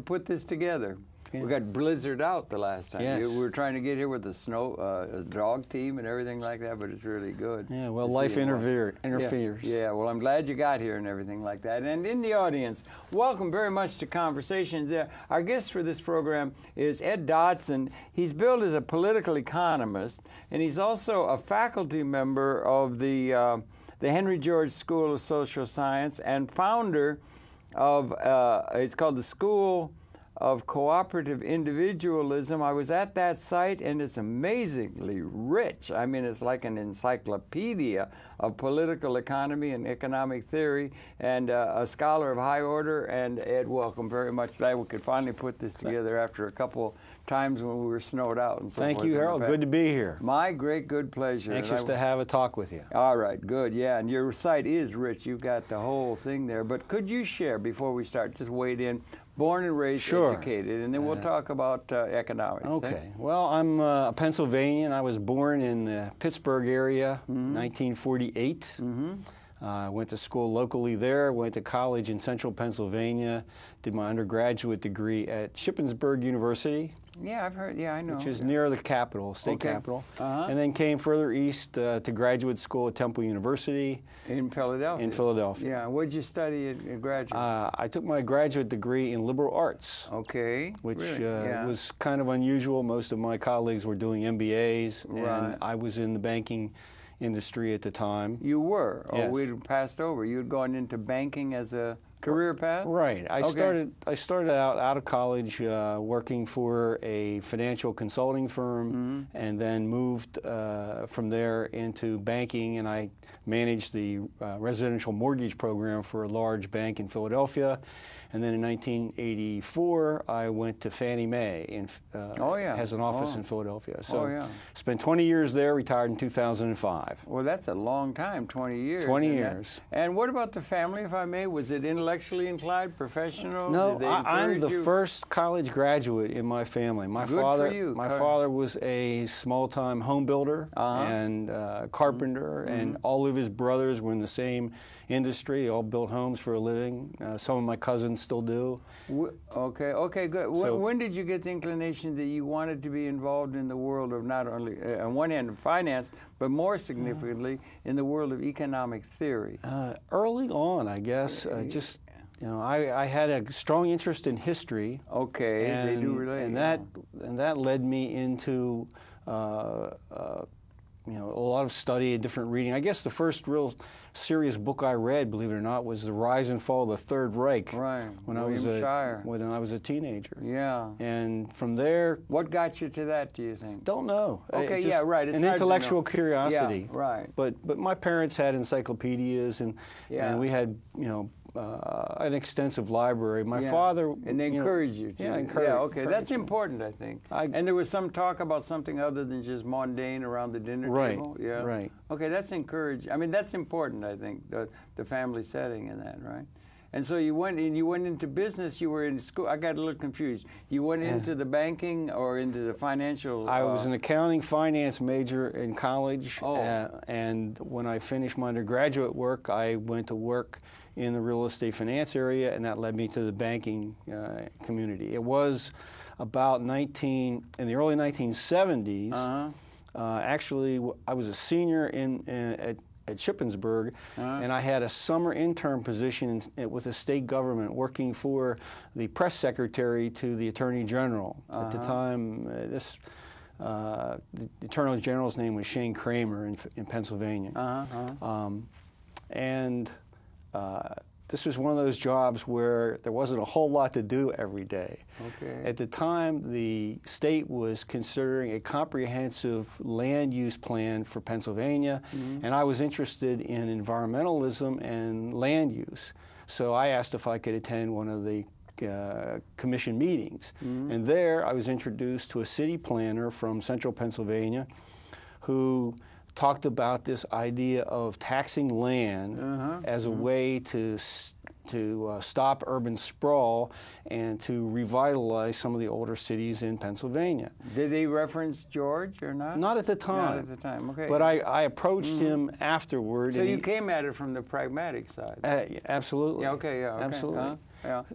put this together. Yeah. We got blizzard out the last time. Yes. We were trying to get here with the snow dog team and everything like that, but it's really good. Yeah, well, life interferes. Yeah, well, I'm glad you got here and everything like that. And in the audience, welcome very much to Conversations. Our guest for this program is Ed Dodson. He's billed as a political economist, and he's also a faculty member of the Henry George School of Social Science and founder of, it's called the School of Cooperative Individualism. I was at that site, and it's amazingly rich. I mean, it's like an encyclopedia of political economy and economic theory, and a scholar of high order. And Ed, welcome very much. Glad we could finally put this together after a couple times when we were snowed out and so forth. Thank you, Harold. Good to be here. My great good pleasure. Anxious to have a talk with you. All right, good. Yeah, and your site is rich. You've got the whole thing there. But could you share, before we start, just wade in, born and raised, educated, and then we'll talk about economics. Okay. Well, I'm a Pennsylvanian. I was born in the Pittsburgh area, 1948. I went to school locally there, went to college in central Pennsylvania, did my undergraduate degree at Shippensburg University. Yeah, I've heard, I know. Which is near the capital, state capital. And then came further east to graduate school at Temple University. In Philadelphia? In Philadelphia. Yeah, what did you study at graduate? I took my graduate degree in liberal arts. Okay. Which was kind of unusual. Most of my colleagues were doing MBAs, and I was in the banking industry at the time. You were? Yes. Oh, we'd passed over. You had gone into banking as a career path? Right. I started out of college working for a financial consulting firm, and then moved from there into banking, and I managed the residential mortgage program for a large bank in Philadelphia. And then in 1984, I went to Fannie Mae, has an office in Philadelphia. So spent 20 years there, retired in 2005. Well, that's a long time, 20 years. 20 years. And what about the family, if I may? Was it intellectually inclined, professional? No, I'm the first college graduate in my family. My father was a small-time home builder and carpenter, and all of his brothers were in the same industry. They all built homes for a living. Some of my cousins still do. Okay, good. So, when did you get the inclination that you wanted to be involved in the world of not only, on one hand, of finance, but more significantly, in the world of economic theory? Early on, I guess. I had a strong interest in history. Okay, they do relate. And that led me into a lot of study and different reading. I guess the first real serious book I read, believe it or not, was The Rise and Fall of the Third Reich. Right. When I was a teenager. Yeah. And from there, what got you to that, do you think? Don't know. Okay, right. It's an intellectual curiosity. Yeah, right. But my parents had encyclopedias, and we had an extensive library. My father, and they encouraged you to. Okay, that's important, I think. And there was some talk about something other than just mundane around the dinner table. Yeah. Right. Okay, that's encouraging. I mean, that's important, I think, the family setting and that, right? And so you went into business. You were in school. I got a little confused. You went into the banking or into the financial? I was an accounting finance major in college, and when I finished my undergraduate work, I went to work in the real estate finance area, and that led me to the banking community. It was about in the early 1970s. Actually, I was a senior at Shippensburg, and I had a summer intern position with the state government working for the press secretary to the Attorney General. At the time, the Attorney General's name was Shane Kramer in Pennsylvania. This was one of those jobs where there wasn't a whole lot to do every day. Okay. At the time, the state was considering a comprehensive land use plan for Pennsylvania, and I was interested in environmentalism and land use. So I asked if I could attend one of the commission meetings. And there I was introduced to a city planner from central Pennsylvania who talked about this idea of taxing land as a way to stop urban sprawl and to revitalize some of the older cities in Pennsylvania. Did they reference George or not? Not at the time. Not at the time, okay. But I approached him afterward. So you came at it from the pragmatic side? Absolutely. Yeah, okay, yeah. Okay. Absolutely.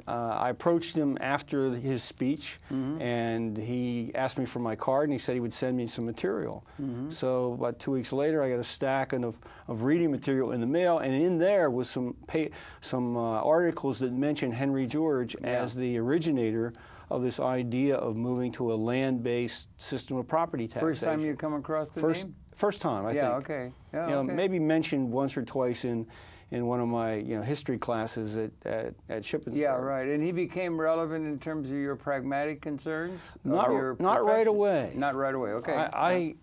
I approached him after his speech, and he asked me for my card, and he said he would send me some material. So about 2 weeks later, I got a stack of reading material in the mail, and in there was some articles that mentioned Henry George as the originator of this idea of moving to a land-based system of property taxation. First time you come across the name? First time, I think. Okay. Yeah, okay. Maybe mentioned once or twice in one of my history classes at Shippensburg. Yeah, right. And he became relevant in terms of your pragmatic concerns? Not right away. Not right away, okay.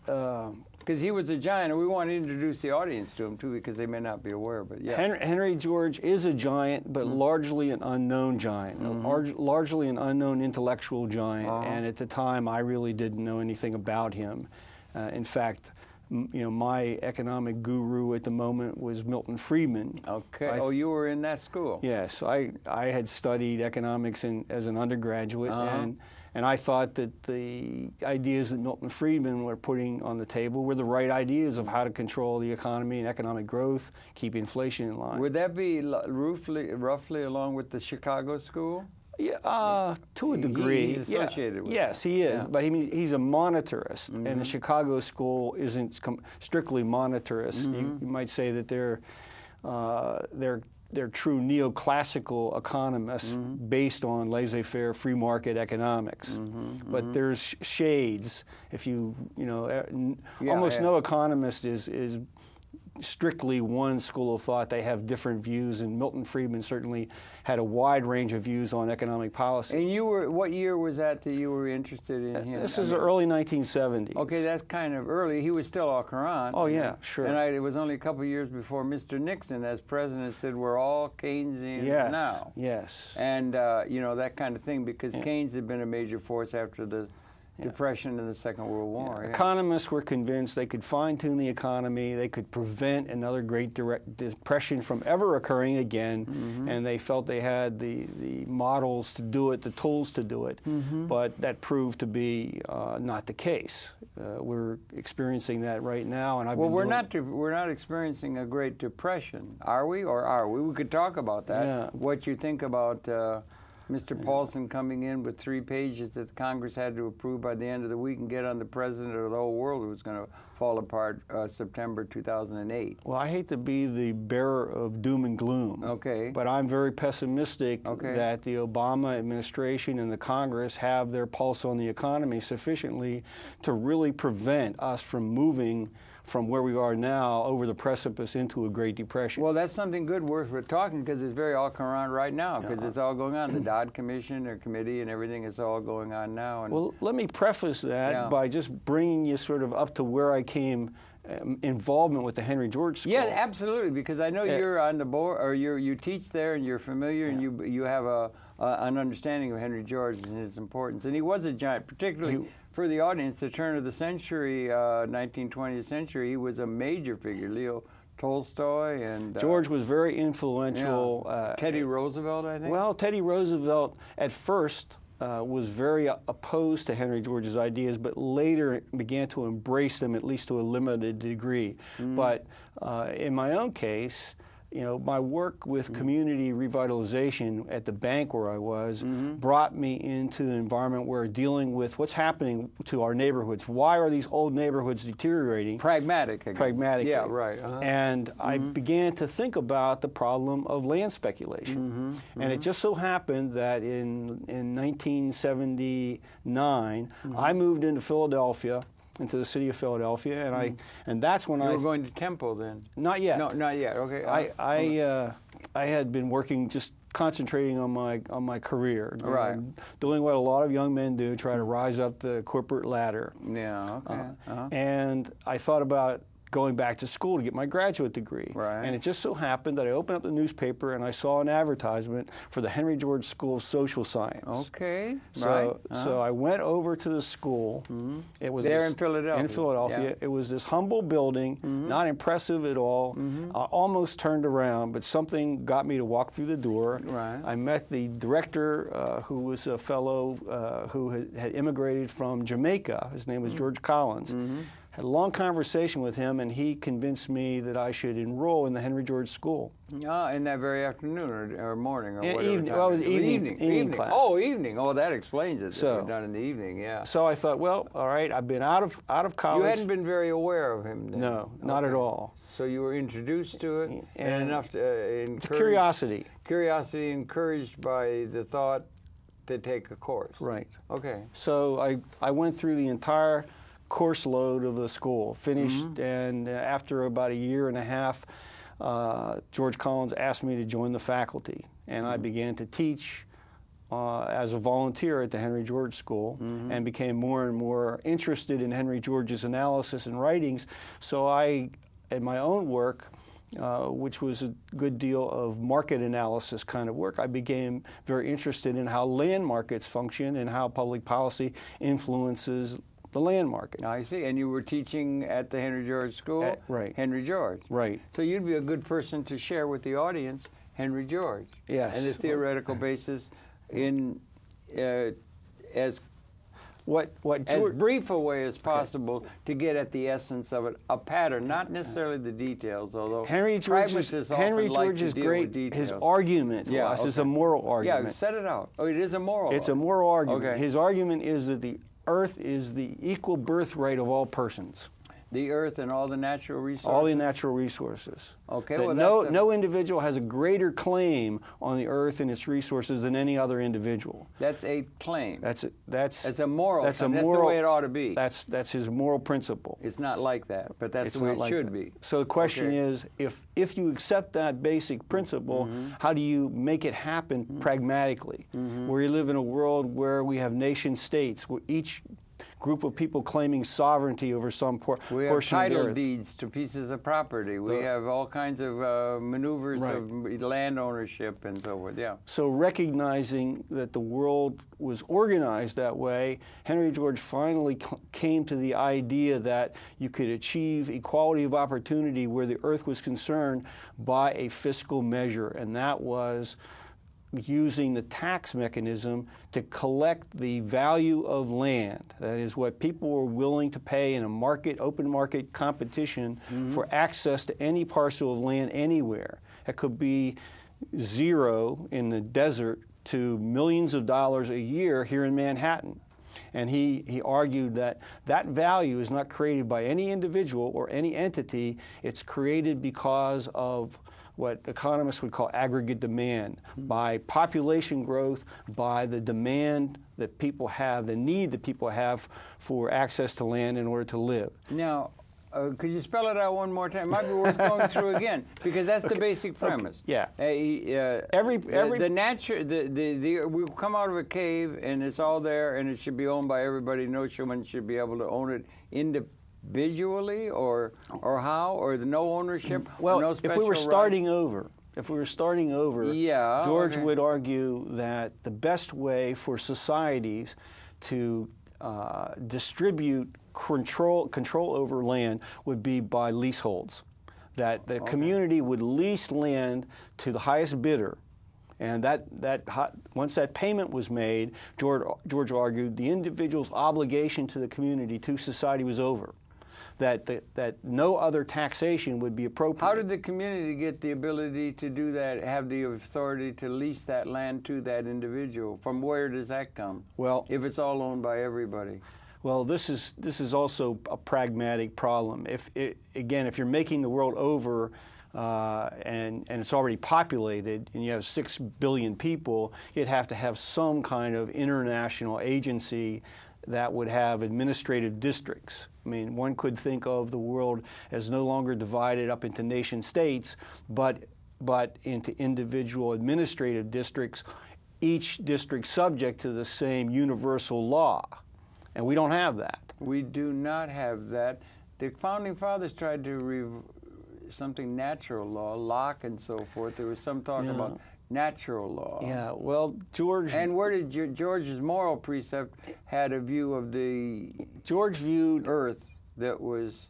Because he was a giant, and we want to introduce the audience to him, too, because they may not be aware. But yeah. Henry George is a giant, but largely an unknown giant, largely an unknown intellectual giant. And at the time, I really didn't know anything about him. In fact, my economic guru at the moment was Milton Friedman. Okay. You were in that school? Yes. I had studied economics as an undergraduate, and I thought that the ideas that Milton Friedman were putting on the table were the right ideas of how to control the economy and economic growth, keep inflation in line. Would that be roughly along with the Chicago school? Yeah, to a degree. He's associated with Yes, he is. Yeah. But he's a monetarist, and the Chicago school isn't strictly monetarist. You might say that they're true neoclassical economists based on laissez-faire free market economics. But there's shades. If almost no economist is strictly one school of thought. They have different views, and Milton Friedman certainly had a wide range of views on economic policy. And what year was that you were interested in him? This is the early 1970s. Okay, that's kind of early. He was still al-Quran. Oh, yeah, sure. And it was only a couple of years before Mr. Nixon, as president, said, we're all Keynesian now. Yes. And, that kind of thing, because Keynes had been a major force after the Depression in the Second World War. Yeah. Economists were convinced they could fine-tune the economy, they could prevent another Great Depression from ever occurring again, and they felt they had the models to do it, the tools to do it, but that proved to be not the case. We're experiencing that right now, and we're not experiencing a Great Depression, are we, or are we? We could talk about that. Yeah. What you think about Mr. Paulson coming in with 3 pages that Congress had to approve by the end of the week and get on the president of the whole world who was going to fall apart September 2008. Well, I hate to be the bearer of doom and gloom, but I'm very pessimistic that the Obama administration and the Congress have their pulse on the economy sufficiently to really prevent us from moving from where we are now over the precipice into a Great Depression. Well, that's something good worth talking, because it's very al-Quran right now, because it's all going on. The Dodd Commission, their committee, and everything is all going on now. And well, let me preface that by just bringing you sort of up to where I came involvement with the Henry George School. Yeah, absolutely, because I know you're on the board, or you teach there, and you're familiar, and you have an understanding of Henry George and his importance. And he was a giant, particularly for the audience, the turn of the century, 19th, 20th century, he was a major figure. Leo Tolstoy and George was very influential. Teddy Roosevelt, I think. Well, Teddy Roosevelt at first was very opposed to Henry George's ideas, but later began to embrace them, at least to a limited degree. But in my own case, my work with community revitalization at the bank where I was brought me into an environment where dealing with what's happening to our neighborhoods. Why are these old neighborhoods deteriorating? Pragmatic. Pragmatic. Yeah, right. And I began to think about the problem of land speculation. And it just so happened that in 1979, I moved into Philadelphia, into the city of Philadelphia, and that's when you were going to Temple then? Not yet. No, not yet. Okay. I had been working, just concentrating on my career, doing what a lot of young men do, try to rise up the corporate ladder. Yeah. Okay. And I thought about going back to school to get my graduate degree. Right. And it just so happened that I opened up the newspaper and I saw an advertisement for the Henry George School of Social Science. Okay. So I went over to the school. It was there in Philadelphia. In Philadelphia. It was this humble building, not impressive at all. I almost turned around, but something got me to walk through the door. Right. I met the director, who was a fellow who had immigrated from Jamaica. His name was George Collins. had a long conversation with him, and he convinced me that I should enroll in the Henry George School. In that very afternoon or morning or whatever. Evening. Well, it was evening class. Oh, evening. Oh, that explains it. So, It was done in the evening, yeah. So I thought, well, all right, I've been out of college. You hadn't been very aware of him then? No, not at all. So you were introduced to it, and enough to encourage... Curiosity. Curiosity encouraged by the thought to take a course. Right. Okay. So I went through the entire course load of the school, finished, and after about a year and a half, George Collins asked me to join the faculty, and I began to teach as a volunteer at the Henry George School, and became more and more interested in Henry George's analysis and writings. So I, in my own work, which was a good deal of market analysis kind of work, I became very interested in how land markets function and how public policy influences the land market. I see. And you were teaching at the Henry George School? Right. Henry George. Right. So you'd be a good person to share with the audience Henry George. Yes. And the theoretical basis in as brief a way as possible to get at the essence of it, a pattern, not necessarily the details, although Henry George is great. His argument to us is a moral argument. Yeah, set it out. Oh, it is a moral It's a moral argument. Okay. His argument is that the earth is the equal birthright of all persons. The earth and all the natural resources? All the natural resources. Okay, that well, no individual has a greater claim on the earth and its resources than any other individual. That's a claim. That's a moral. That's the way it ought to be. That's his moral principle. It's not like that, but that's the way it should be. So the question is, if you accept that basic principle, how do you make it happen pragmatically? We live in a world where we have nation states, where each group of people claiming sovereignty over some portion of the earth. We have title deeds to pieces of property. We have all kinds of maneuvers of land ownership and so forth, yeah. So recognizing that the world was organized that way, Henry George finally came to the idea that you could achieve equality of opportunity where the earth was concerned by a fiscal measure, and that was using the tax mechanism to collect the value of land. That is what people were willing to pay in a market, open market competition for access to any parcel of land anywhere. It could be zero in the desert to millions of dollars a year here in Manhattan. And he argued that that value is not created by any individual or any entity. It's created because of what economists would call aggregate demand, by population growth, by the demand that people have, the need that people have for access to land in order to live. Now, could you spell it out one more time? It might be worth going through again, because that's the basic premise. Yeah. We come out of a cave and it's all there and it should be owned by everybody. No human should be able to own it individually, or how, or no ownership. Well, no if we were starting over, George would argue that the best way for societies to distribute control over land would be by leaseholds. That the community would lease land to the highest bidder, and once that payment was made, George argued the individual's obligation to the community, to society, was over. That no other taxation would be appropriate. How did the community get the ability to do that, have the authority to lease that land to that individual? From where does that come? Well, if it's all owned by everybody. Well, this is also a pragmatic problem. If you're making the world over and it's already populated and you have 6 billion people, you'd have to have some kind of international agency that would have administrative districts. I mean, one could think of the world as no longer divided up into nation states, but into individual administrative districts, each district subject to the same universal law. And we don't have that. We do not have that. The Founding Fathers tried to something natural law, Locke and so forth. There was some talk about natural law. Yeah, well, George... And where did George's moral precept had a view of the... George viewed... Earth that was...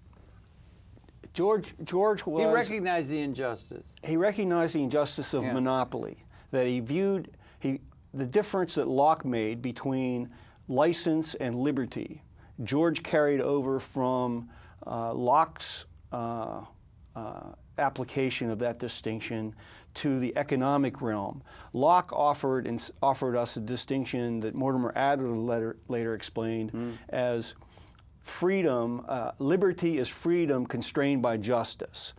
George was... He recognized the injustice. He recognized the injustice of monopoly. That he viewed... the difference that Locke made between license and liberty, George carried over from Locke's application of that distinction to the economic realm. Locke offered us a distinction that Mortimer Adler later explained as freedom. Liberty is freedom constrained by justice.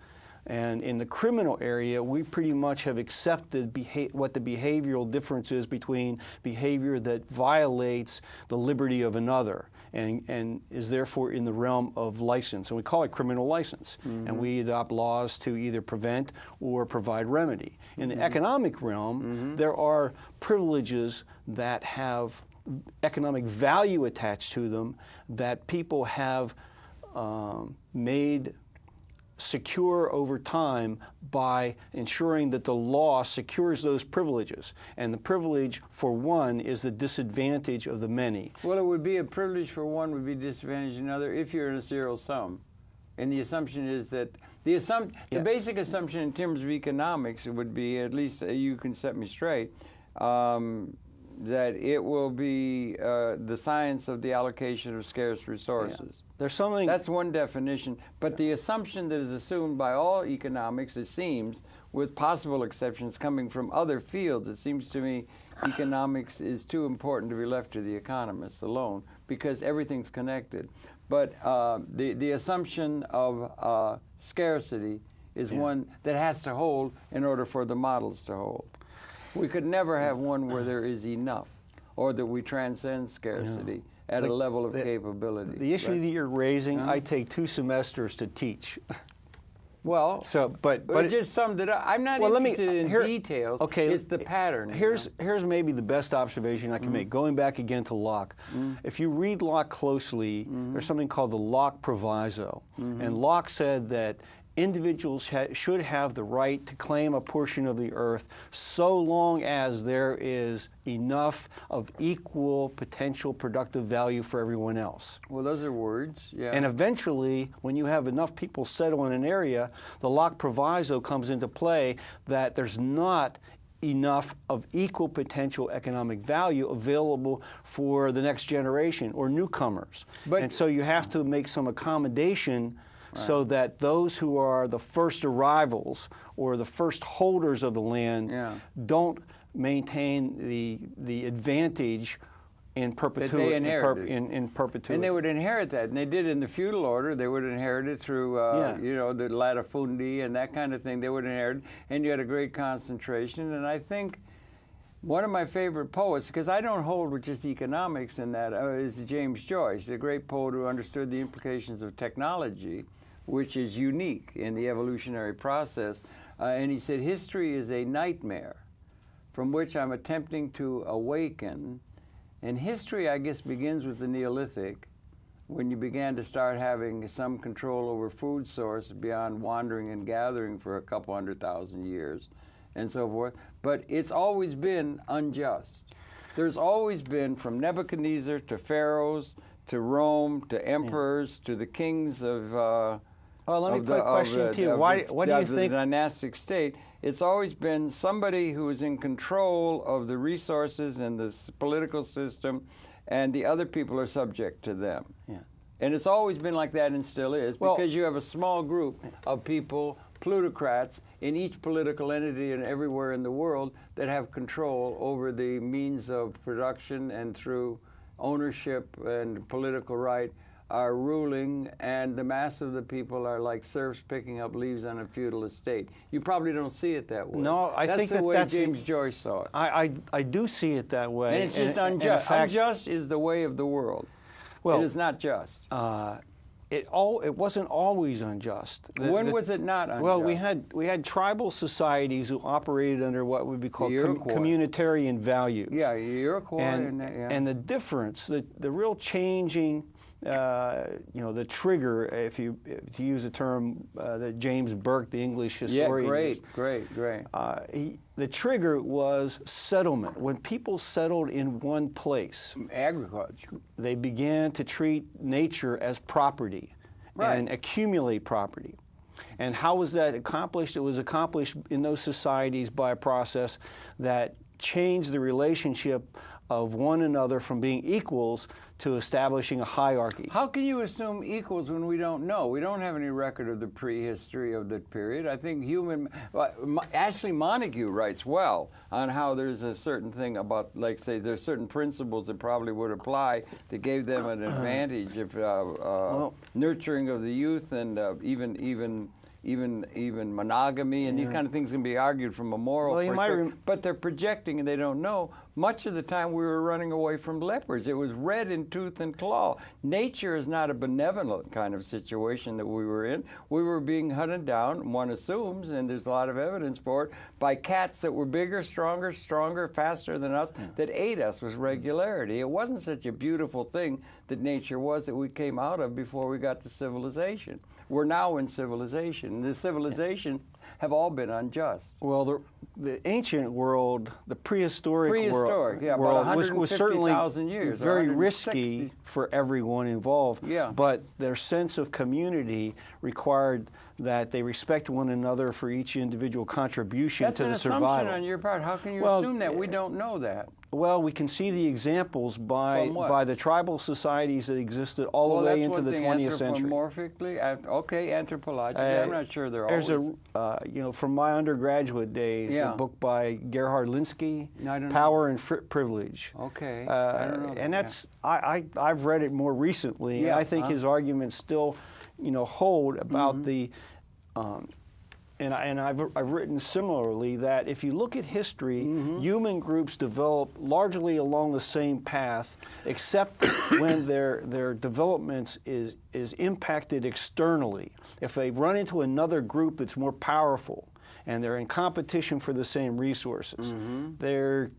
And in the criminal area, we pretty much have accepted what the behavioral difference is between behavior that violates the liberty of another and is therefore in the realm of license. And we call it criminal license. And we adopt laws to either prevent or provide remedy. In the economic realm, there are privileges that have economic value attached to them that people have made secure over time by ensuring that the law secures those privileges. And the privilege for one is the disadvantage of the many. Well, it would be a privilege for one, would be disadvantage of another if you're in a zero sum. And the assumption is that the basic assumption in terms of economics would be, at least you can set me straight, that it will be the science of the allocation of scarce resources. Yeah. There's something. That's one definition. But the assumption that is assumed by all economics, it seems, with possible exceptions coming from other fields, it seems to me economics is too important to be left to the economists alone because everything's connected. But the assumption of scarcity is one that has to hold in order for the models to hold. We could never have one where there is enough or that we transcend scarcity at a level of capability. The issue that you're raising, I take 2 semesters to teach. Well, but it just summed it up. I'm not interested in details. Okay, it's the pattern. Here's maybe the best observation I can make, going back again to Locke. If you read Locke closely, there's something called the Locke Proviso. And Locke said that individuals should have the right to claim a portion of the earth so long as there is enough of equal potential productive value for everyone else. Well, those are words, yeah. And eventually, when you have enough people settle in an area, the Locke Proviso comes into play that there's not enough of equal potential economic value available for the next generation or newcomers. And so you have to make some accommodation so that those who are the first arrivals or the first holders of the land don't maintain the advantage in perpetuity. In perpetuity. And they would inherit that, and they did in the feudal order. They would inherit it through, the latifundi and that kind of thing. They would inherit, and you had a great concentration. And I think one of my favorite poets, because I don't hold with just economics in that, is James Joyce, a great poet who understood the implications of technology, which is unique in the evolutionary process. And he said, history is a nightmare from which I'm attempting to awaken. And history, I guess, begins with the Neolithic, when you began to start having some control over food source beyond wandering and gathering for a couple 100,000 years and so forth. But it's always been unjust. There's always been, from Nebuchadnezzar to pharaohs to Rome to emperors to the kings of let me put a question to you. What do you think? The dynastic state. It's always been somebody who is in control of the resources and the political system, and the other people are subject to them. Yeah. And it's always been like that and still is, because you have a small group of people, plutocrats, in each political entity and everywhere in the world that have control over the means of production and through ownership and political right are ruling, and the mass of the people are like serfs picking up leaves on a feudal estate. You probably don't see it that way. No, I think that's the way James Joyce saw it. I do see it that way. And it's just unjust. Unjust is the way of the world. Well, it is not just. It wasn't always unjust. When was it not unjust? Well, we had tribal societies who operated under what would be called communitarian values. Yeah, Iroquois. And the difference, the real changing, the trigger, if you use a term that James Burke, the English historian, great. The trigger was settlement. When people settled in one place, agriculture, they began to treat nature as property and accumulate property. And how was that accomplished? It was accomplished in those societies by a process that change the relationship of one another from being equals to establishing a hierarchy. How can you assume equals when we don't know? We don't have any record of the prehistory of the period. I think Ashley Montague writes well on how there's a certain thing about, like, say, there's certain principles that probably would apply that gave them an advantage of nurturing of the youth and even monogamy and these kind of things can be argued from a moral perspective. But they're projecting and they don't know. Much of the time we were running away from leopards. It was red in tooth and claw. Nature is not a benevolent kind of situation that we were in. We were being hunted down, one assumes, and there's a lot of evidence for it, by cats that were bigger, stronger, faster than us, that ate us with regularity. It wasn't such a beautiful thing that nature was that we came out of before we got to civilization. We're now in civilization. The civilization have all been unjust. Well, the ancient world, the prehistoric world, yeah, was certainly years, very risky for everyone involved. Yeah. But their sense of community required that they respect one another for each individual contribution to the survival. That's an assumption on your part. How can you assume that? We don't know that. Well, we can see the examples by the tribal societies that existed all the way into the 20th century. Anthropomorphically, okay, anthropologically, I'm not sure they're always. There's from my undergraduate days, a book by Gerhard Linsky, Power and Privilege. Okay, I don't know. And that's I've read it more recently, and I think his arguments still, hold about the. And I've written similarly that if you look at history, human groups develop largely along the same path, except when their development is impacted externally. If they run into another group that's more powerful and they're in competition for the same resources, there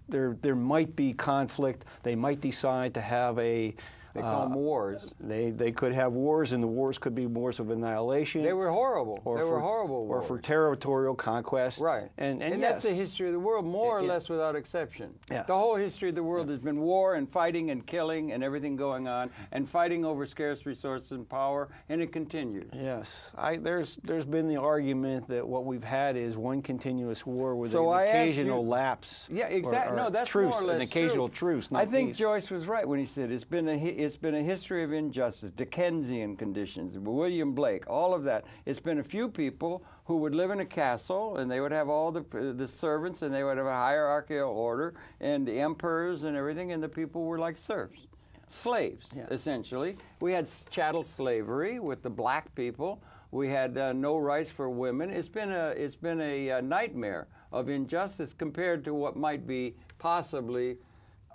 might be conflict. They might decide to have They call them wars. They could have wars, and the wars could be wars of annihilation. They were horrible. They were horrible wars. Or for territorial conquest. Right. And yes, that's the history of the world, more or less without exception. Yes. The whole history of the world has been war and fighting and killing and everything going on, and fighting over scarce resources and power, and it continues. Yes. There's been the argument that what we've had is one continuous war with an occasional lapse. Yeah, exactly. No, that's truce, more or less an occasional true. truce, not I think peace. Joyce was right when he said it's been a history of injustice, Dickensian conditions, William Blake, all of that. It's been a few people who would live in a castle, and they would have all the servants, and they would have a hierarchical order, and the emperors and everything, and the people were like serfs, slaves, essentially. We had chattel slavery with the black people. We had no rights for women. It's been a nightmare of injustice compared to what might be possibly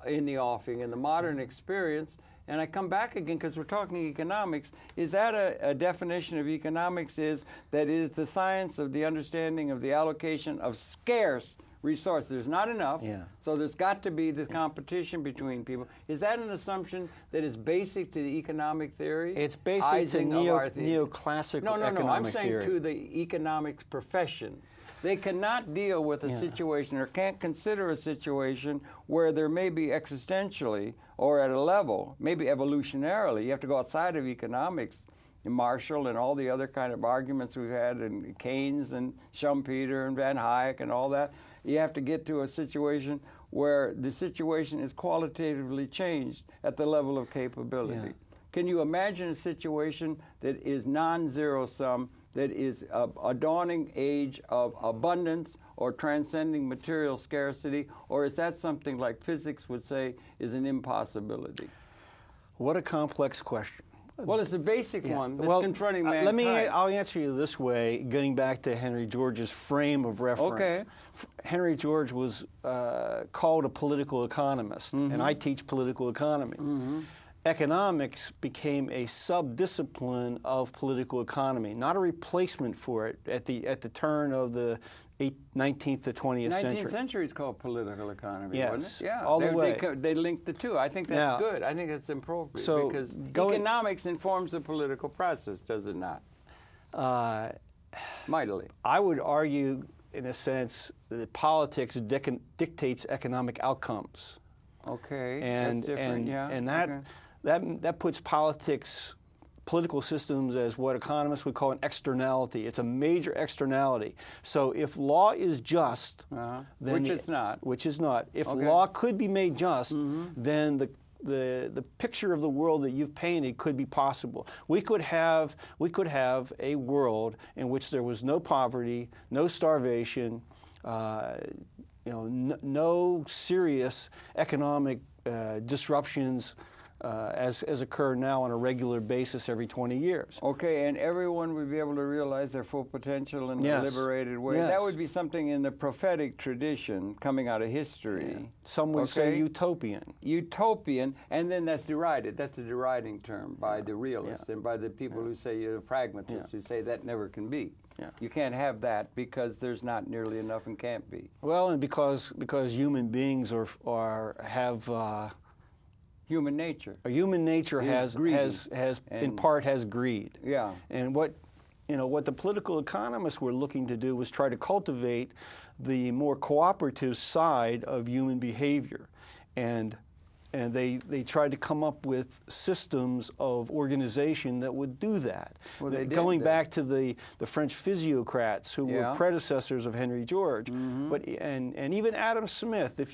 in the offing in the modern experience. And I come back again because we're talking economics. Is that a definition of economics? Is that it is the science of the understanding of the allocation of scarce resources. There's not enough, so there's got to be the competition between people. Is that an assumption that is basic to the economic theory? It's basic to neoclassical economic theory. No, I'm saying to the economics profession. They cannot deal with a situation or can't consider a situation where there may be existentially or at a level, maybe evolutionarily. You have to go outside of economics, Marshall and all the other kind of arguments we've had, and Keynes and Schumpeter and Van Hayek and all that. You have to get to a situation where the situation is qualitatively changed at the level of capability. Yeah. Can you imagine a situation that is non-zero sum, that is a dawning age of abundance or transcending material scarcity, or is that something like physics would say is an impossibility? What a complex question. Well, it's a basic one that's confronting mankind. I'll answer you this way, getting back to Henry George's frame of reference. Okay. Henry George was called a political economist, and I teach political economy. Economics became a sub-discipline of political economy, not a replacement for it at the turn of the 19th to 20th century. 19th century is called political economy, yes, wasn't it? Yeah, all the way. They linked the two. I think that's good. I think that's appropriate because economics informs the political process, does it not? Mightily. I would argue, in a sense, that politics dictates economic outcomes. Okay, and that's different. and that puts politics political systems as what economists would call an externality. It's a major externality. So if law is just, then which it's not. Which is not. If law could be made just, then the picture of the world that you've painted could be possible. We could have a world in which there was no poverty, no starvation, no serious economic disruptions as occur now on a regular basis every 20 years. Okay, and everyone would be able to realize their full potential in a liberated way. Yes. That would be something in the prophetic tradition coming out of history. Yeah. Some would say utopian. Utopian, and then that's derided. That's a deriding term by the realists and by the people who say you're the pragmatists, who say that never can be. Yeah. You can't have that because there's not nearly enough and can't be. Well, and because human beings have human nature. Human nature has in part has greed. Yeah. And what the political economists were looking to do was try to cultivate the more cooperative side of human behavior, and they tried to come up with systems of organization that would do that. Well, they did, going back to the French physiocrats who were predecessors of Henry George, but and even Adam Smith, if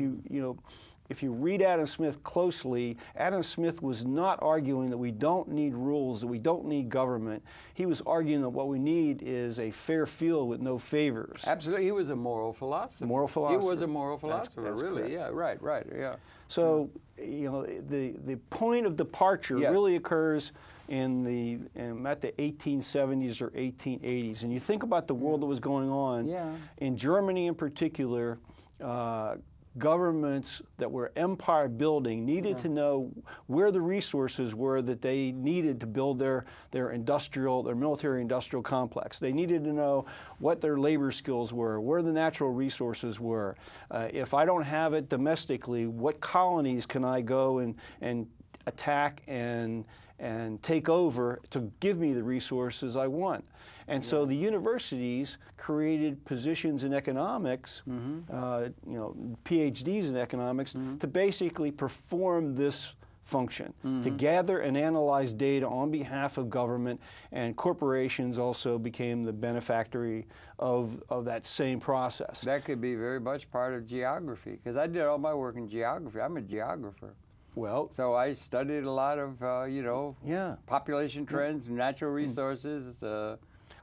you read Adam Smith closely, Adam Smith was not arguing that we don't need rules, that we don't need government. He was arguing that what we need is a fair field with no favors. Absolutely. He was a moral philosopher. Moral philosopher. He was a moral philosopher, that's really. Correct. Yeah, right, yeah. So, the point of departure really occurs at the 1870s or 1880s. And you think about the world that was going on, in Germany in particular, governments that were empire building needed to know where the resources were that they needed to build their military industrial complex. They needed to know what their labor skills were, where the natural resources were. If I don't have it domestically, what colonies can I go and attack and take over to give me the resources I want? And so the universities created positions in economics, PhDs in economics, to basically perform this function, to gather and analyze data on behalf of government, and corporations also became the benefactory of that same process. That could be very much part of geography, because I did all my work in geography. I'm a geographer. Well, so I studied a lot of, population trends, natural resources.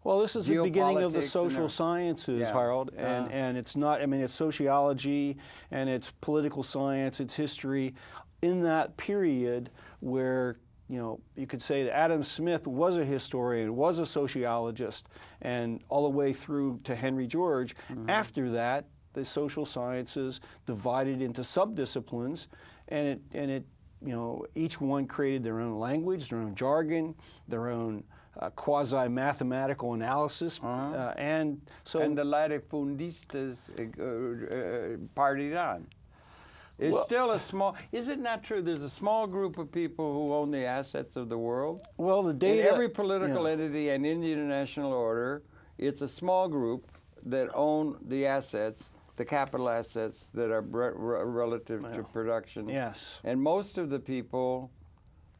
Well, this is the beginning of the social sciences, Harold, and it's not, it's sociology and it's political science, it's history. In that period where, you could say that Adam Smith was a historian, was a sociologist, and all the way through to Henry George, after that, the social sciences divided into subdisciplines, and each one created their own language, their own jargon, their own quasi-mathematical analysis, and the latifundistas partied on. It's still a small. Is it not true? There's a small group of people who own the assets of the world. Well, the data in every political entity and in the international order, it's a small group that own the assets, the capital assets that are relative to production. Yes. And most of the people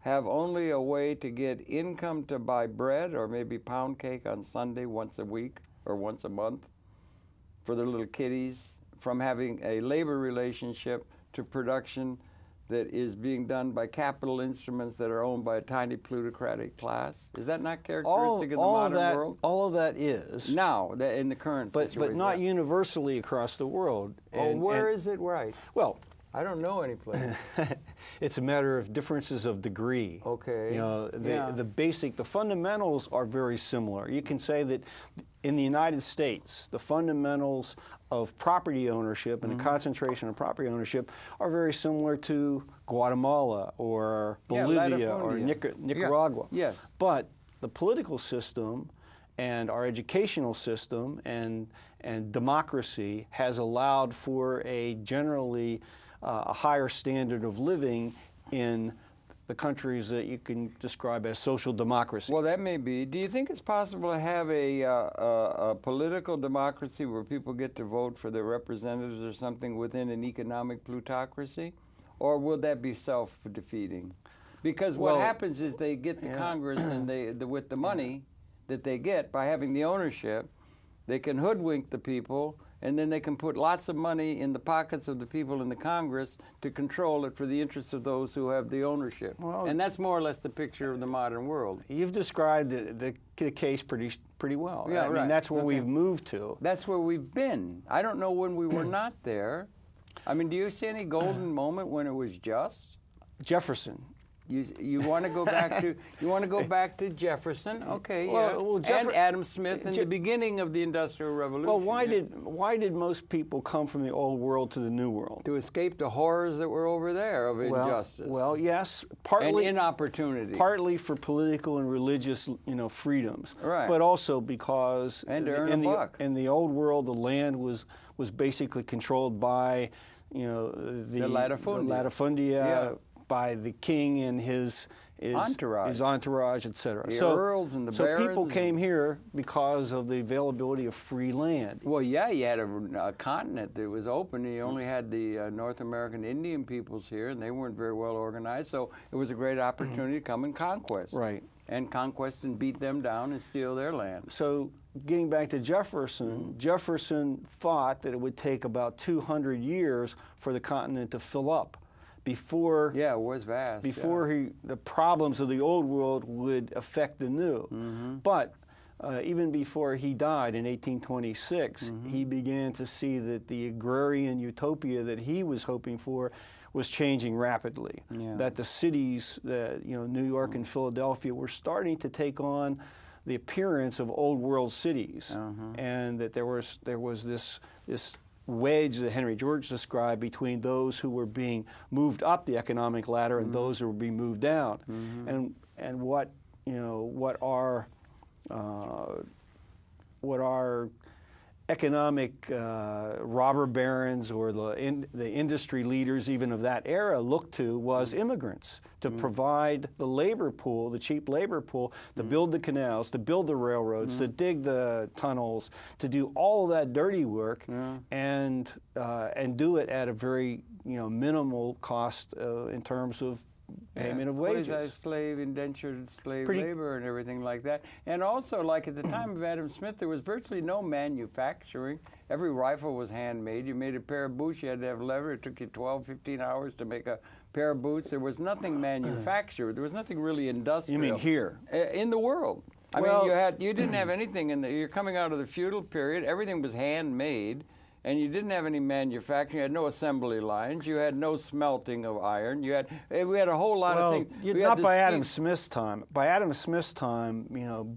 have only a way to get income to buy bread or maybe pound cake on Sunday once a week or once a month for their little kiddies, from having a labor relationship to production that is being done by capital instruments that are owned by a tiny plutocratic class. Is that not characteristic of the modern world? All of that is. Now, in the current situation. But not universally across the world. Where is it right? Well, I don't know any place. It's a matter of differences of degree. Okay. The fundamentals are very similar. You can say that in the United States, the fundamentals of property ownership and the concentration of property ownership are very similar to Guatemala or Bolivia or Nicaragua. Yes. But the political system and our educational system and democracy has allowed for a generally a higher standard of living in the countries that you can describe as social democracy. Well, that may be. Do you think it's possible to have a political democracy where people get to vote for their representatives or something within an economic plutocracy? Or will that be self-defeating? Because what happens is they get the Congress and with the money that they get by having the ownership, they can hoodwink the people, and then they can put lots of money in the pockets of the people in the Congress to control it for the interests of those who have the ownership. Well, and that's more or less the picture of the modern world. You've described the case pretty well. Yeah, I mean, that's where we've moved to. That's where we've been. I don't know when we were not there. I mean, do you see any golden moment when it was just? Jefferson. You want to go back to Jefferson? Okay, well, and Adam Smith in the beginning of the Industrial Revolution. Well, why did most people come from the old world to the new world? To escape the horrors that were over there of injustice. Well, yes, partly and inopportunity. Partly for political and religious, freedoms. Right. But also because and to earn a buck. In the old world, the land was basically controlled by, the latifundia. By the king and his entourage, etc. The earls and the barons. So people came here because of the availability of free land. Well, yeah, you had a continent that was open. You only had the North American Indian peoples here, and they weren't very well organized. So it was a great opportunity to come and conquest. Right. And conquest and beat them down and steal their land. So getting back to Jefferson, Jefferson thought that it would take about 200 years for the continent to fill up. Before it was vast. Before the problems of the old world would affect the new. But even before he died in 1826, he began to see that the agrarian utopia that he was hoping for was changing rapidly. That the cities, New York and Philadelphia, were starting to take on the appearance of old world cities, and that there was this wedge that Henry George described between those who were being moved up the economic ladder and those who were being moved down, and what our economic robber barons or the industry leaders even of that era looked to was immigrants to provide the labor pool, the cheap labor pool, to build the canals, to build the railroads, to dig the tunnels, to do all of that dirty work, and do it at a very minimal cost in terms of payment of wages. Slave, indentured slave labor and everything like that. And also, like at the time of Adam Smith, there was virtually no manufacturing. Every rifle was handmade. You made a pair of boots, you had to have leather. It took you 12, 15 hours to make a pair of boots. There was nothing manufactured. There was nothing really industrial. You mean here? In the world. I mean, you didn't have anything you're coming out of the feudal period. Everything was handmade. And you didn't have any manufacturing. You had no assembly lines. You had no smelting of iron. We had a whole lot of things. Not by Adam Smith's time. By Adam Smith's time,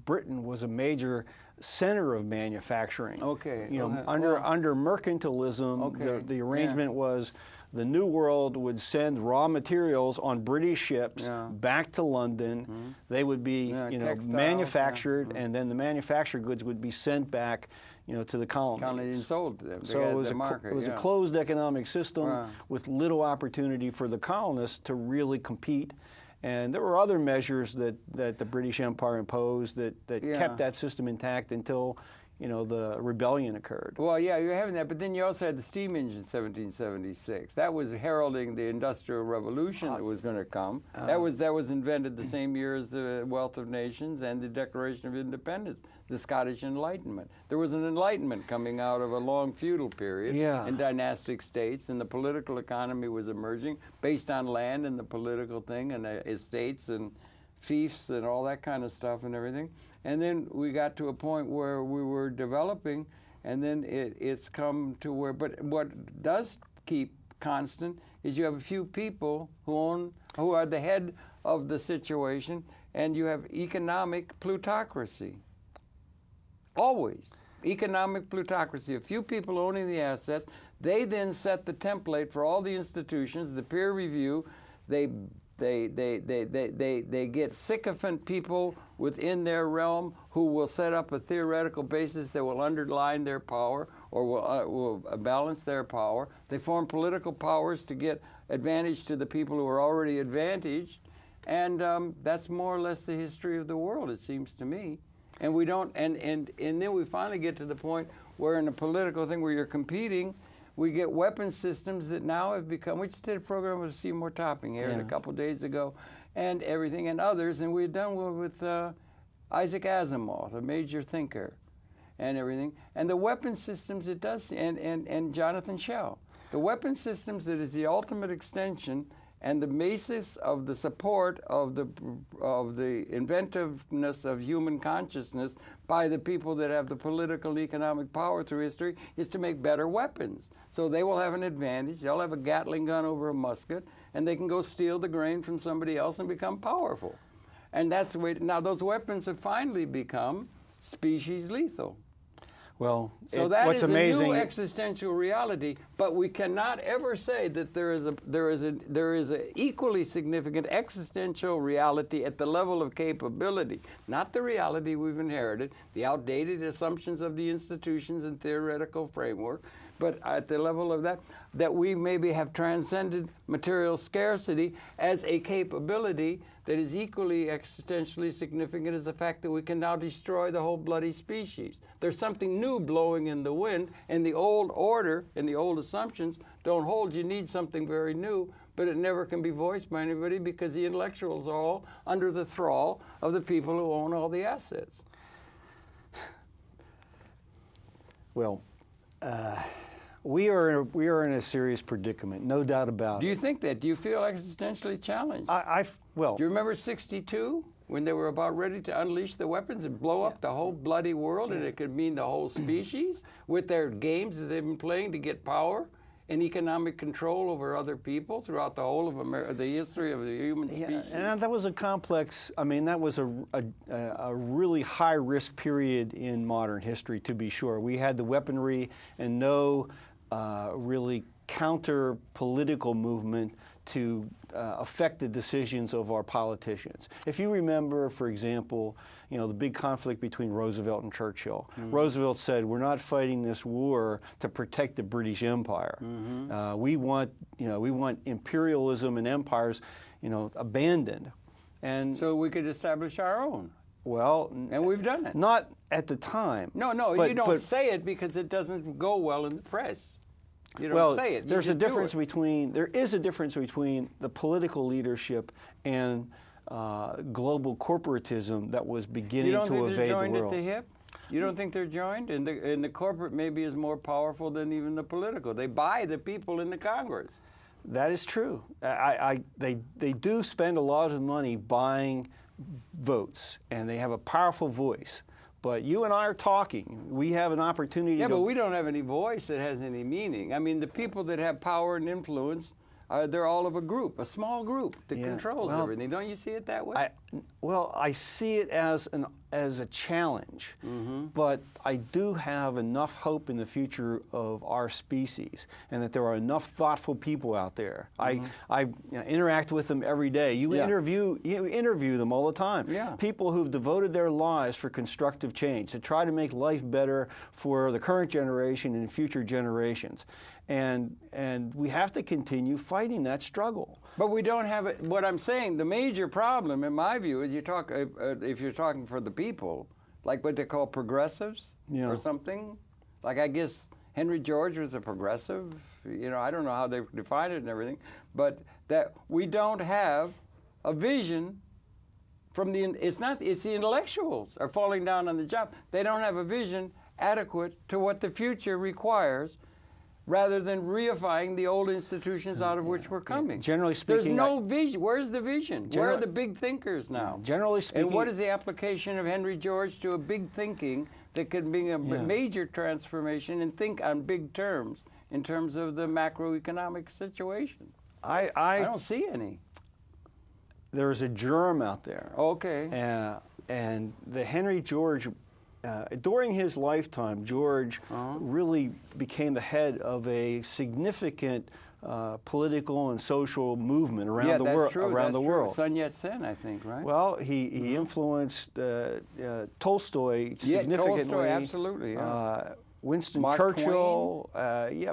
Britain was a major center of manufacturing. Okay. Under mercantilism, the arrangement was the New World would send raw materials on British ships back to London. They would be manufactured, and then the manufactured goods would be sent back to the colonies. And sold to them. So it was a closed economic system with little opportunity for the colonists to really compete. And there were other measures that the British Empire imposed that kept that system intact until the rebellion occurred. Well, yeah, you're having that, but then you also had the steam engine in 1776. That was heralding the Industrial Revolution that was going to come. That was invented the same year as the Wealth of Nations and the Declaration of Independence, the Scottish Enlightenment. There was an enlightenment coming out of a long feudal period in dynastic states, and the political economy was emerging based on land and the political thing and estates and fiefs and all that kind of stuff and everything. And then we got to a point where we were developing, and then it's come to where, but what does keep constant is you have a few people who are the head of the situation, and you have economic plutocracy. Always. Economic plutocracy. A few people owning the assets. They then set the template for all the institutions, the peer review. They get sycophant people within their realm who will set up a theoretical basis that will underline their power or will balance their power. They form political powers to get advantage to the people who are already advantaged, and that's more or less the history of the world, it seems to me. And we don't, and then we finally get to the point where in a political thing where you're competing We get weapon systems that now have become, we just did a program with Seymour Topping here a couple days ago, and everything, and others, and we've done one with Isaac Asimov, a major thinker, and everything. And the weapon systems it does, and Jonathan Schell. The weapon systems that is the ultimate extension and the basis of the support of the inventiveness of human consciousness by the people that have the political and economic power through history is to make better weapons. So they will have an advantage. They'll have a Gatling gun over a musket, and they can go steal the grain from somebody else and become powerful. And that's the way. Now those weapons have finally become species lethal. Well, so that what's is amazing, a new existential reality, but we cannot ever say that there is a equally significant existential reality at the level of capability, not the reality we've inherited, the outdated assumptions of the institutions and theoretical framework, but at the level of that we maybe have transcended material scarcity as a capability that is equally existentially significant as the fact that we can now destroy the whole bloody species. There's something new blowing in the wind, and the old order and the old assumptions don't hold. You need something very new, but it never can be voiced by anybody because the intellectuals are all under the thrall of the people who own all the assets. Well, we are in a serious predicament, no doubt about it. Do you think that? Do you feel existentially challenged? Well, do you remember '62 when they were about ready to unleash the weapons and blow up the whole bloody world, and it could mean the whole species with their games that they've been playing to get power and economic control over other people throughout the whole of the history of the human species? And that was a complex. I mean, that was a really high-risk period in modern history, to be sure. We had the weaponry and no really counter-political movement to affect the decisions of our politicians. If you remember, for example, the big conflict between Roosevelt and Churchill. Mm-hmm. Roosevelt said, "We're not fighting this war to protect the British Empire. Mm-hmm. We want imperialism and empires, abandoned." And so we could establish our own. Well, and we've done it. Not at the time. No, you don't say it because it doesn't go well in the press. You don't say it. There is a difference between the political leadership and global corporatism that was beginning to evade the world. You don't think they're joined at the hip? You don't think they're joined? And the corporate maybe is more powerful than even the political. They buy the people in the Congress. That is true. They do spend a lot of money buying votes, and they have a powerful voice. But you and I are talking. We have an opportunity to... Yeah, but we don't have any voice that has any meaning. I mean, the people that have power and influence, they're all of a group, a small group that controls everything. Don't you see it that way? I see it as a challenge, but I do have enough hope in the future of our species, and that there are enough thoughtful people out there. I interact with them every day. You interview them all the time. Yeah. People who've devoted their lives for constructive change to try to make life better for the current generation and future generations, and we have to continue fighting that struggle. But we don't have it. What I'm saying, the major problem, in my view, is if you're talking for the people, like what they call progressives or something. Like, I guess Henry George was a progressive. I don't know how they define it and everything, but that we don't have a vision from the. It's the intellectuals are falling down on the job. They don't have a vision adequate to what the future requires, rather than reifying the old institutions out of which we're coming. Generally speaking, there's no vision. Where's the vision? Where are the big thinkers now? Generally speaking, and what is the application of Henry George to a big thinking that could bring a major transformation and think on big terms in terms of the macroeconomic situation? I don't see any. There's a germ out there. Okay. And the Henry George. During his lifetime, George really became the head of a significant political and social movement around the world. Around the world, Sun Yat-sen, I think, right? Well, he influenced Tolstoy significantly. Tolstoy, absolutely. Yeah. Winston Mark Churchill,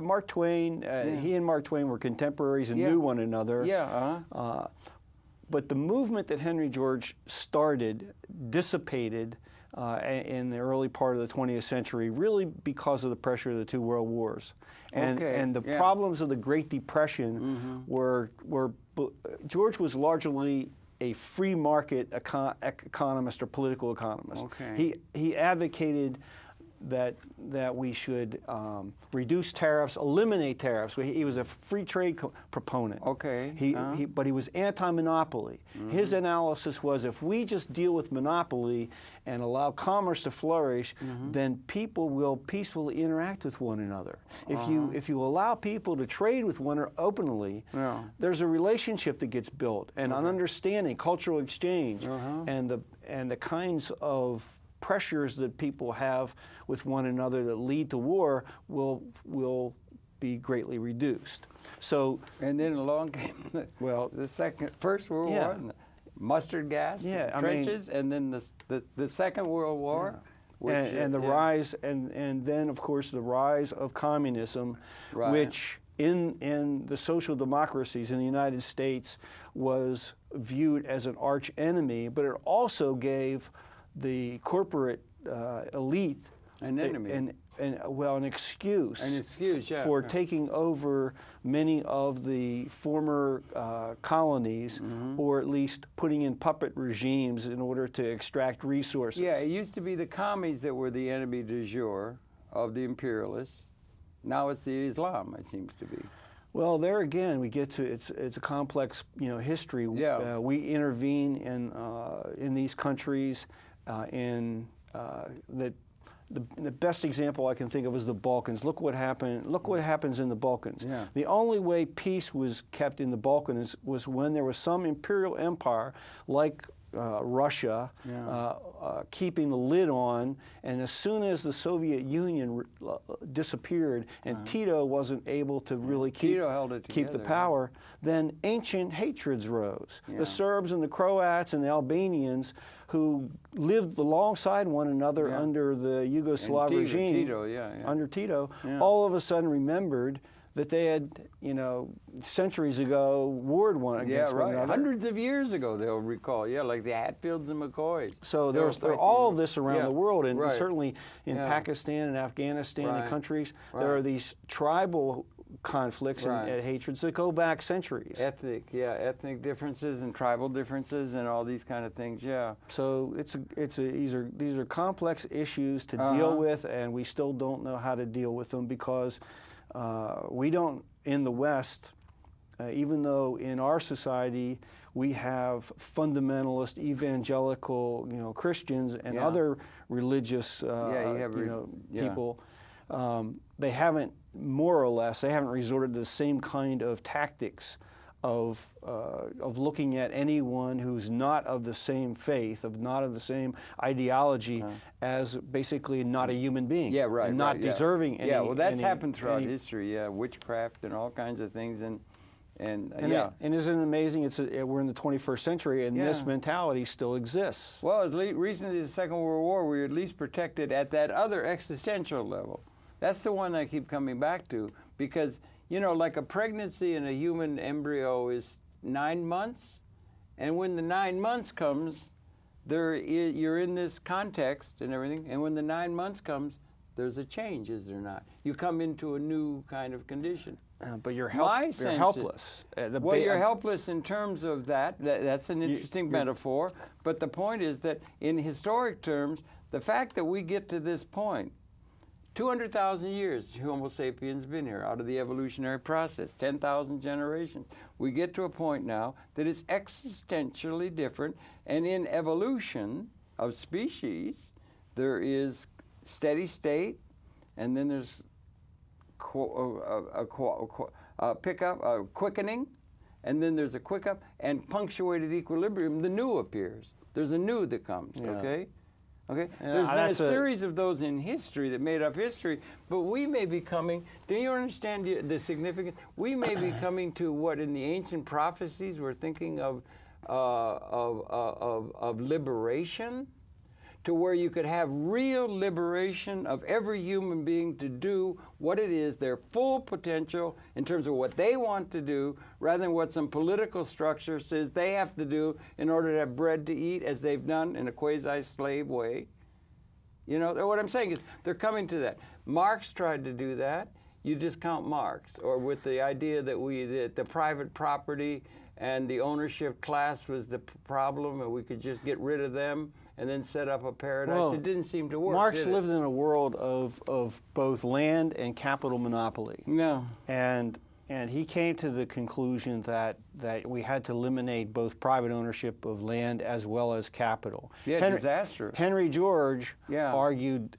Mark Twain. He and Mark Twain were contemporaries and knew one another. Yeah. But the movement that Henry George started dissipated in the early part of the 20th century, really because of the pressure of the two world wars. And the problems of the Great Depression were George was largely a free market economist or political economist. He advocated that we should reduce tariffs, eliminate tariffs. He was a free trade proponent. But he was anti-monopoly. His analysis was, if we just deal with monopoly and allow commerce to flourish, then people will peacefully interact with one another. If you allow people to trade with one another openly, there's a relationship that gets built, and an understanding, cultural exchange, and the kinds of pressures that people have with one another that lead to war will be greatly reduced. So, and then along came the First World War, and the mustard gas, trenches, and then the Second World War, and the rise, and then of course the rise of communism, which in the social democracies in the United States was viewed as an arch enemy, but it also gave the corporate elite an enemy, an excuse for taking over many of the former colonies, or at least putting in puppet regimes in order to extract resources. Yeah, it used to be the commies that were the enemy du jour of the imperialists. Now it's the Islam, it seems to be. Well, there again, we get to it's a complex history. We intervene in these countries. The best example I can think of is the Balkans. Look what happened. Look what happens in the Balkans. The only way peace was kept in the Balkans was when there was some imperial empire like Russia keeping the lid on, and as soon as the Soviet Union disappeared and Tito wasn't able to really keep the power, then ancient hatreds rose. The Serbs and the Croats and the Albanians, who lived alongside one another under the Yugoslav regime, under Tito, all of a sudden remembered that they had, centuries ago warred one against one another. Hundreds of years ago, they'll recall. Like the Hatfields and McCoys. So there's all of this around the world, and certainly in Pakistan and Afghanistan and countries, there are these tribal conflicts and hatreds that go back centuries. Ethnic differences and tribal differences and all these kind of things. So these are complex issues to deal with, and we still don't know how to deal with them because we don't, in the West, even though in our society we have fundamentalist evangelical, Christians and other religious, people, they haven't, more or less, they haven't resorted to the same kind of tactics of looking at anyone who's not of the same faith, not of the same ideology, as basically not a human being, and not deserving any. Well, that's happened throughout history. Witchcraft and all kinds of things, and isn't it amazing? We're in the 21st century, and this mentality still exists. Well, as recently as the Second World War, we were at least protected at that other existential level. That's the one I keep coming back to, because like a pregnancy in a human embryo is 9 months, and when the 9 months comes, you're in this context and everything, and when the 9 months comes, there's a change, is there not? You come into a new kind of condition. But you're helpless. You're helpless in terms of that. That's an interesting metaphor. But the point is that in historic terms, the fact that we get to this point, 200,000 years Homo sapiens been here out of the evolutionary process, 10,000 generations. We get to a point now that is existentially different, and in evolution of species, there is steady state, and then there's quickening, and then there's a quick up, and punctuated equilibrium, the new appears. There's a new that comes, okay? There's been a series of those in history that made up history, but we may be coming, do you understand the significance? We may be coming to what in the ancient prophecies we're thinking of liberation, to where you could have real liberation of every human being to do what it is, their full potential in terms of what they want to do, rather than what some political structure says they have to do in order to have bread to eat, as they've done in a quasi-slave way. You know, what I'm saying is they're coming to that. Marx tried to do that. You discount Marx, or with the idea that the private property and the ownership class was the problem, and we could just get rid of them and then set up a paradise. Well, it didn't seem to work. Marx lived in a world of both land and capital monopoly. No. And he came to the conclusion that we had to eliminate both private ownership of land as well as capital. Yeah, disaster. Henry George argued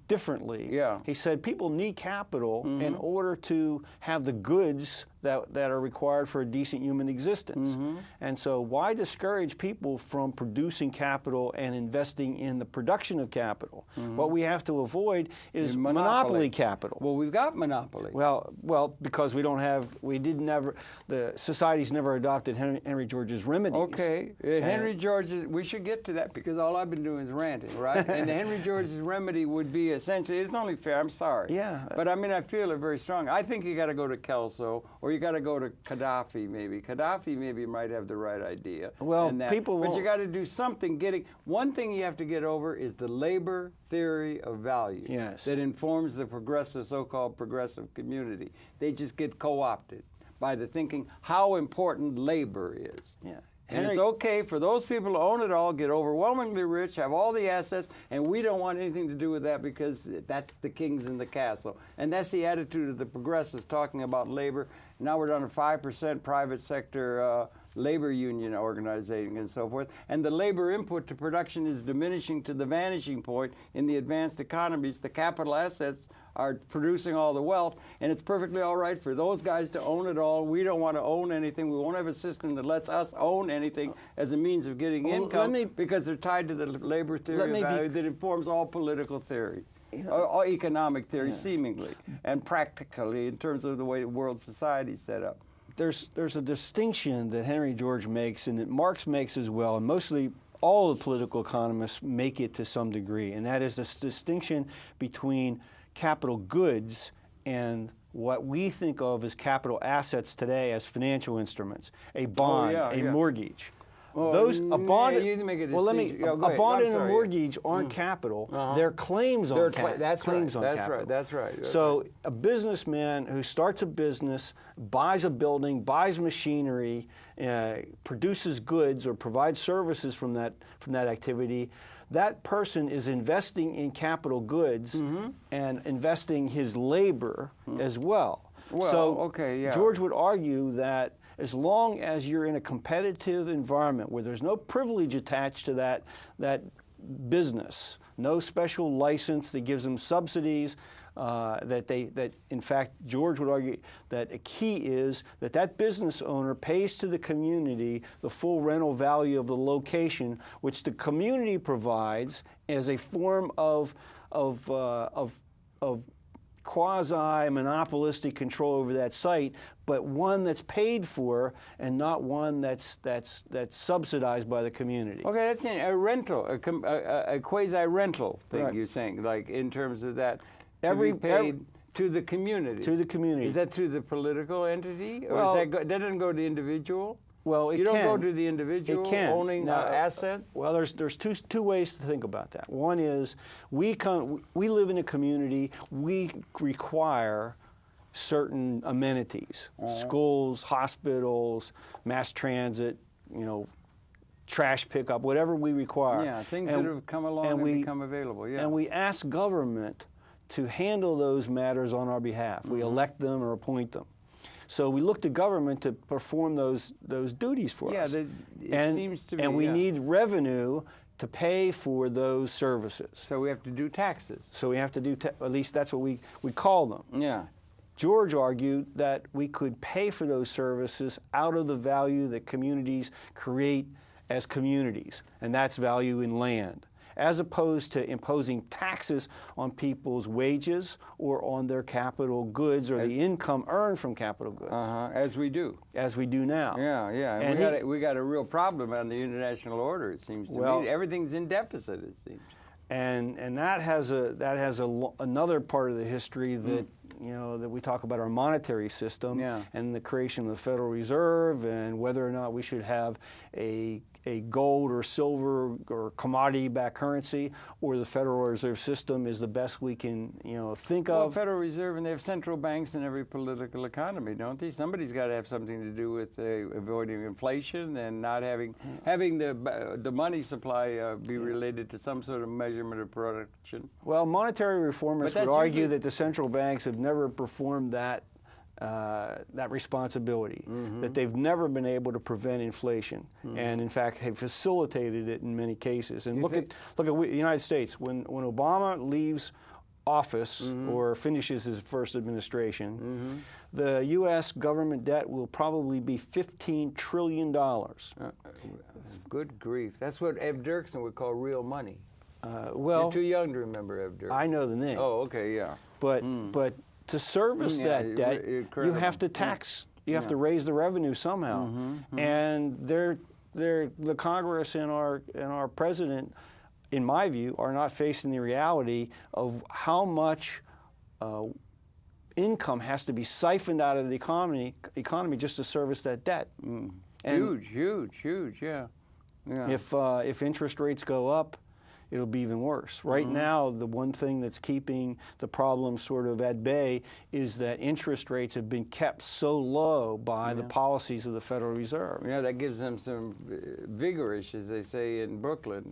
differently. Yeah. He said people need capital in order to have the goods that are required for a decent human existence. And so why discourage people from producing capital and investing in the production of capital? What we have to avoid is monopoly capital. Well, we've got monopoly. Well, because the society's never adopted Henry George's remedies. Okay, Henry George's, we should get to that because all I've been doing is ranting, right? And the Henry George's remedy would be essentially, it's only fair, I'm sorry. Yeah. But I mean, I feel it very strong. I think you got to go to Kelso, or you got to go to Gaddafi maybe. Gaddafi maybe might have the right idea. Well, people But you got to do something. One thing you have to get over is the labor theory of value that informs the so-called progressive community. They just get co-opted by the thinking how important labor is. Yeah. And it's okay for those people to own it all, get overwhelmingly rich, have all the assets, and we don't want anything to do with that because that's the kings in the castle. And that's the attitude of the progressives talking about labor. Now we're down to 5% private sector labor union organizing and so forth. And the labor input to production is diminishing to the vanishing point in the advanced economies. The capital assets are producing all the wealth, and it's perfectly all right for those guys to own it all. We don't want to own anything. We won't have a system that lets us own anything as a means of getting income because they're tied to the labor theory of value that informs all political theory. All economic theory, seemingly, and practically in terms of the way the world society is set up. There's a distinction that Henry George makes and that Marx makes as well, and mostly all the political economists make it to some degree, and that is this distinction between capital goods and what we think of as capital assets today as financial instruments, a bond, a mortgage. Well, a bond and a mortgage aren't capital. They're claims on capital. That's right. So a businessman who starts a business, buys a building, buys machinery, produces goods or provides services from that activity, that person is investing in capital goods and investing his labor as well. George would argue that as long as you're in a competitive environment where there's no privilege attached to that business, no special license that gives them subsidies, that in fact George would argue that a key is that business owner pays to the community the full rental value of the location, which the community provides as a form of quasi-monopolistic control over that site, but one that's paid for and not one that's subsidized by the community. Okay, that's a rental, a quasi-rental thing you're saying, like in terms of that. Paid to the community. To the community. Is that to the political entity, or that doesn't go to the individual? Well, you don't go to the individual owning an asset. Well, there's two ways to think about that. One is we live in a community. We require certain amenities: schools, hospitals, mass transit, trash pickup, whatever we require. Yeah, things that have come along and become available. Yeah, and we ask government to handle those matters on our behalf. We elect them or appoint them. So we look to government to perform those duties for us. It seems to be. And we need revenue to pay for those services. So we have to do taxes. So we have to do, at least that's what we call them. Yeah. George argued that we could pay for those services out of the value that communities create as communities, and that's value in land, as opposed to imposing taxes on people's wages or on their capital goods or the income earned from capital goods. As we do. As we do now. Yeah. And we got a real problem on the international order, it seems to me. Everything's in deficit, it seems. And that has another part of the history that that we talk about, our monetary system and the creation of the Federal Reserve and whether or not we should have a a gold or silver or commodity-backed currency, or the Federal Reserve System is the best we can, think Well, of. Federal Reserve, and they have central banks in every political economy, don't they? Somebody's got to have something to do with avoiding inflation and not having the money supply be related to some sort of measurement of production. Well, monetary reformers would argue that the central banks have never performed that responsibility, that they've never been able to prevent inflation, and in fact have facilitated it in many cases. And look at the United States. When Obama leaves office or finishes his first administration, the U.S. government debt will probably be $15 trillion. Good grief! That's what Ev Dirksen would call real money. Well, you're too young to remember Ev Dirksen. I know the name. Oh, okay, yeah. But to service that debt, you have to tax. You have to raise the revenue somehow. And the Congress and our president, in my view, are not facing the reality of how much income has to be siphoned out of the economy just to service that debt. Huge, yeah. If interest rates go up, it'll be even worse. Right now, the one thing that's keeping the problem sort of at bay is that interest rates have been kept so low by the policies of the Federal Reserve. Yeah, that gives them some vigorish, as they say in Brooklyn.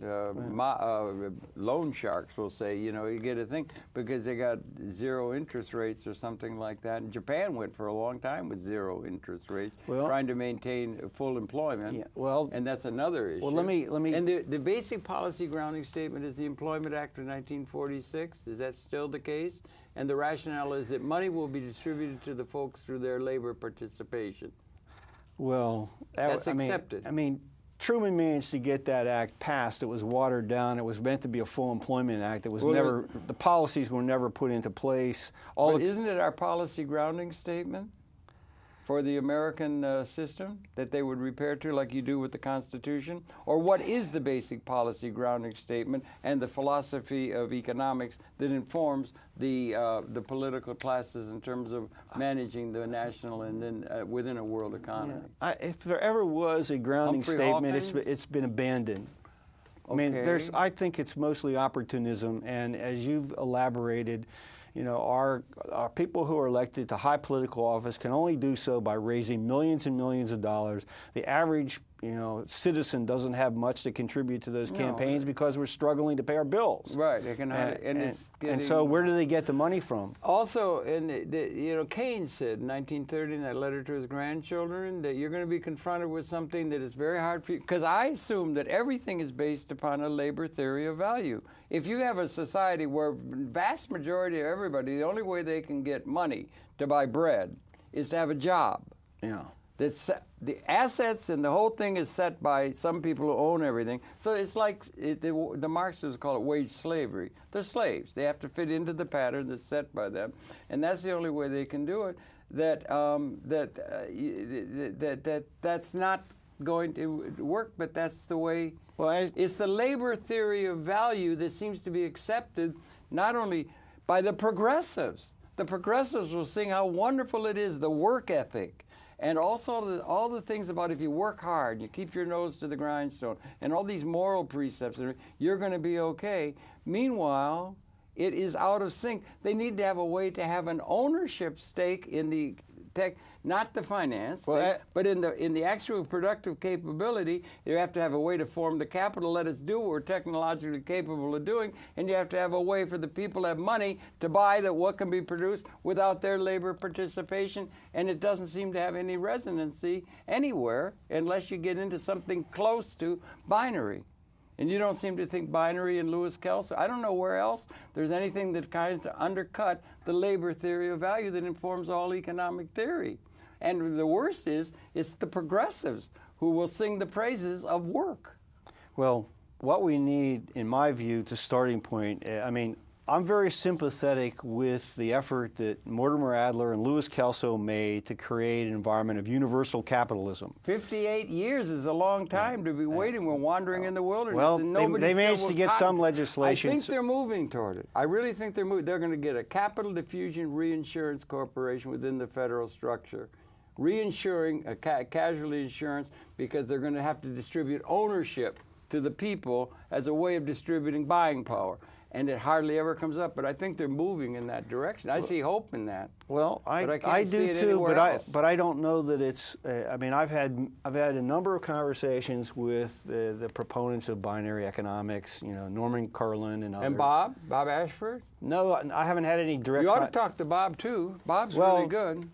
Loan sharks will say, you get a thing because they got zero interest rates or something like that. And Japan went for a long time with zero interest rates, trying to maintain full employment. Yeah, well, and that's another issue. Well, let me. And the basic policy grounding statement is the Employment Act of 1946. Is that still the case? And the rationale is that money will be distributed to the folks through their labor participation. Well, that's accepted. I mean, Truman managed to get that act passed. It was watered down. It was meant to be a full employment act. It was never. The policies were never put into place. Isn't it our policy grounding statement for the American system that they would repair to, like you do with the Constitution? Or what is the basic policy grounding statement and the philosophy of economics that informs the political classes in terms of managing the national and then within a world economy? If there ever was a grounding statement, it's been abandoned. I mean, I think it's mostly opportunism, and as you've elaborated, our people who are elected to high political office can only do so by raising millions and millions of dollars. The average, citizen doesn't have much to contribute to those campaigns because we're struggling to pay our bills. Right. They can and so where do they get the money from? Also, Keynes said in 1930 in that letter to his grandchildren that you're going to be confronted with something that is very hard for you, because I assume that everything is based upon a labor theory of value. If you have a society where vast majority of everybody, the only way they can get money to buy bread is to have a job. Yeah. The assets and the whole thing is set by some people who own everything. So it's like the Marxists call it wage slavery. They're slaves. They have to fit into the pattern that's set by them, and that's the only way they can do it. That's not going to work, but that's the way. Well, it's the labor theory of value that seems to be accepted not only by the progressives. The progressives will sing how wonderful it is, the work ethic. And also all the things about if you work hard, you keep your nose to the grindstone, and all these moral precepts, you're going to be okay. Meanwhile, it is out of sync. They need to have a way to have an ownership stake in the tech, not the finance, but in the actual productive capability. You have to have a way to form the capital, let us do what we're technologically capable of doing, and you have to have a way for the people to have money to buy what can be produced without their labor participation, and it doesn't seem to have any resonancy anywhere unless you get into something close to binary. And you don't seem to think binary and Lewis Kelso. I don't know where else there's anything that kinds to undercut the labor theory of value that informs all economic theory. And the worst is, it's the progressives who will sing the praises of work. Well, what we need, in my view, to starting point, I'm very sympathetic with the effort that Mortimer Adler and Lewis Kelso made to create an environment of universal capitalism. 58 years is a long time to be waiting. We're wandering in the wilderness. Well, they managed to get some legislation. I think they're moving toward it. I really think they're moving. They're going to get a capital diffusion reinsurance corporation within the federal structure, reinsuring casualty insurance because they're going to have to distribute ownership to the people as a way of distributing buying power. And it hardly ever comes up, but I think they're moving in that direction. I see hope in that. Well, I do too, but I don't know that it's. I mean, I've had a number of conversations with the proponents of binary economics. You know, Norman Carlin and others. And Bob Ashford. No, I haven't had any direct. You ought to talk to Bob too. Bob's really good.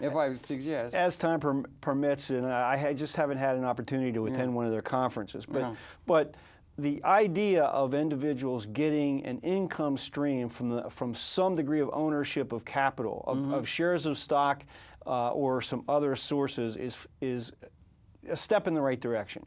If I suggest. As time permits, and I just haven't had an opportunity to attend one of their conferences, but the idea of individuals getting an income stream from some degree of ownership of capital, of shares of stock or some other sources is a step in the right direction.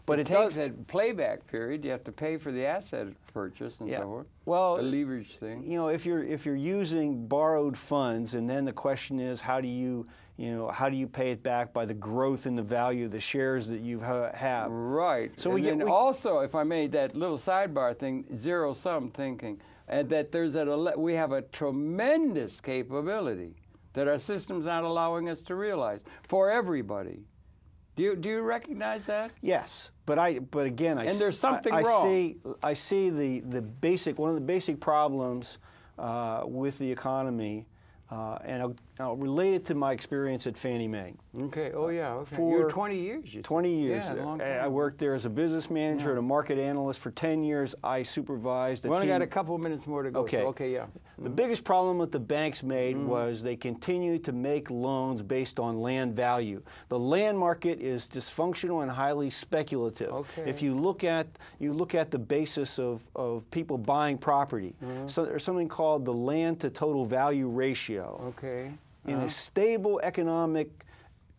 But it takes a playback period. You have to pay for the asset purchase and so forth. Well, a leverage thing. You know, if you're using borrowed funds, and then the question is, how do you pay it back by the growth in the value of the shares that you have? Right. So and also, if I made that little sidebar thing, zero sum thinking, and that we have a tremendous capability that our system's not allowing us to realize for everybody. Do you recognize that? Yes, but again, there's something wrong. I see one of the basic problems with the economy, and I'll relate it to my experience at Fannie Mae. Okay. Oh yeah. Okay. You were 20 years. 20 years. Yeah, a long time. I worked there as a business manager and a market analyst for 10 years. I supervised. We only got a couple minutes more to go. Okay. So, okay. Yeah. The biggest problem that the banks made was they continued to make loans based on land value. The land market is dysfunctional and highly speculative. Okay. If you look at the basis of people buying property, so there's something called the land to total value ratio. Okay. In a stable economic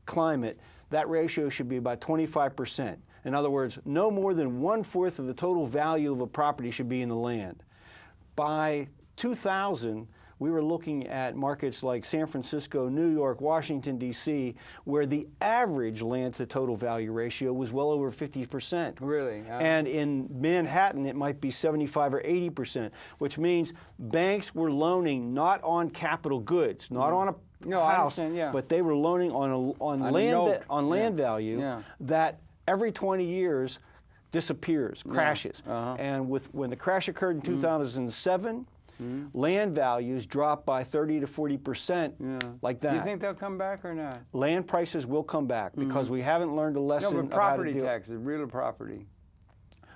climate, that ratio should be about 25%. In other words, no more than 1/4 of the total value of a property should be in the land. By 2000, we were looking at markets like San Francisco, New York, Washington, D.C., where the average land to total value ratio was well over 50%. Really? And in Manhattan, it might be 75 or 80%, which means banks were loaning not on capital goods, not on a house, but they were loaning on land value that every 20 years disappears, crashes. And when the crash occurred in 2007, land values dropped by 30 to 40%, like that. Do you think they'll come back or not? Land prices will come back because we haven't learned a lesson. No, but property taxes, real property.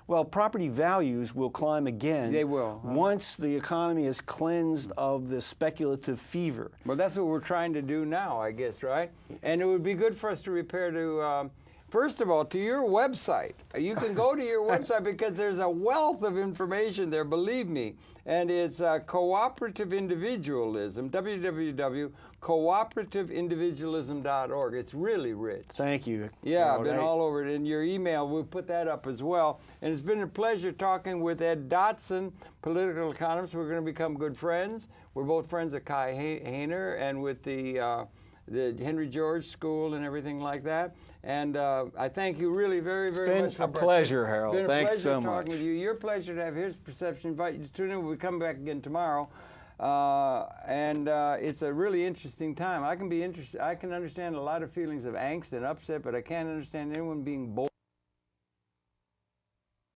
Well, property values will climb again. They will. Once the economy is cleansed of the speculative fever. Well, that's what we're trying to do now, I guess, right? And it would be good for us to repair to, first of all, to your website. You can go to your website because there's a wealth of information there, believe me. And it's cooperative individualism, www.cooperativeindividualism.org. It's really rich. Thank you. Yeah, I've been all over it. In your email, we'll put that up as well. And it's been a pleasure talking with Ed Dodson, political economist. We're going to become good friends. We're both friends at Kai Hayner and with the Henry George School and everything like that. And I thank you really very, very much. It's been a pleasure, Harold. Thanks so much. It's been a pleasure talking with you. Your pleasure to have his perception. I invite you to tune in when we come back again tomorrow. It's a really interesting time. I can understand a lot of feelings of angst and upset, but I can't understand anyone being bored.